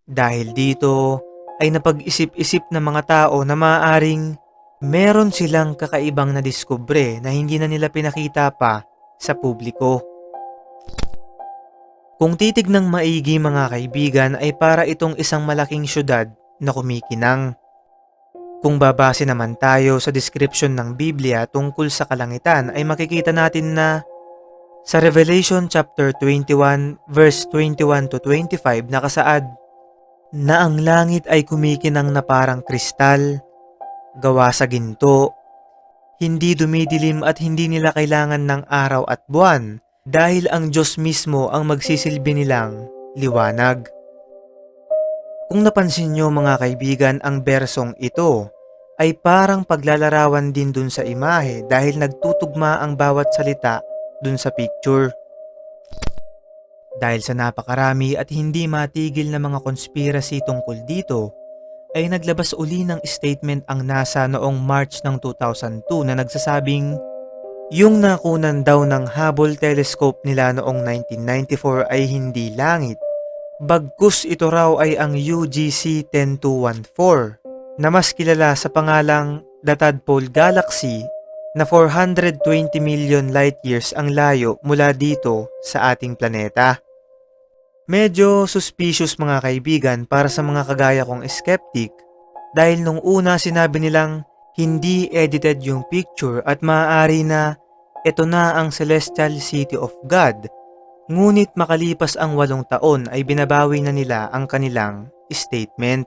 Dahil dito ay napag-isip-isip ng mga tao na maaaring meron silang kakaibang nadiskubre na hindi na nila pinakita pa sa publiko. Kung titignang maigi mga kaibigan ay para itong isang malaking syudad na kumikinang. Kung babase naman tayo sa description ng Biblia tungkol sa kalangitan ay makikita natin na sa Revelation chapter 21 verse 21 to 25 nakasaad na ang langit ay kumikinang na parang kristal, gawa sa ginto, hindi dumidilim at hindi nila kailangan ng araw at buwan dahil ang Diyos mismo ang magsisilbi nilang liwanag. Kung napansin nyo mga kaibigan, ang bersong ito ay parang paglalarawan din dun sa imahe dahil nagtutugma ang bawat salita dun sa picture. Dahil sa napakarami at hindi matigil na mga conspiracy tungkol dito, ay naglabas uli ng statement ang NASA noong March ng 2002 na nagsasabing yung nakunan daw ng Hubble telescope nila noong 1994 ay hindi langit. Bagkus ito raw ay ang UGC 10214 na mas kilala sa pangalang The Tadpole Galaxy na 420 million light years ang layo mula dito sa ating planeta. Medyo suspicious mga kaibigan para sa mga kagaya kong skeptic dahil nung una sinabi nilang hindi edited yung picture at maaari na ito na ang Celestial City of God. Ngunit makalipas ang 8 taon ay binabawi na nila ang kanilang statement.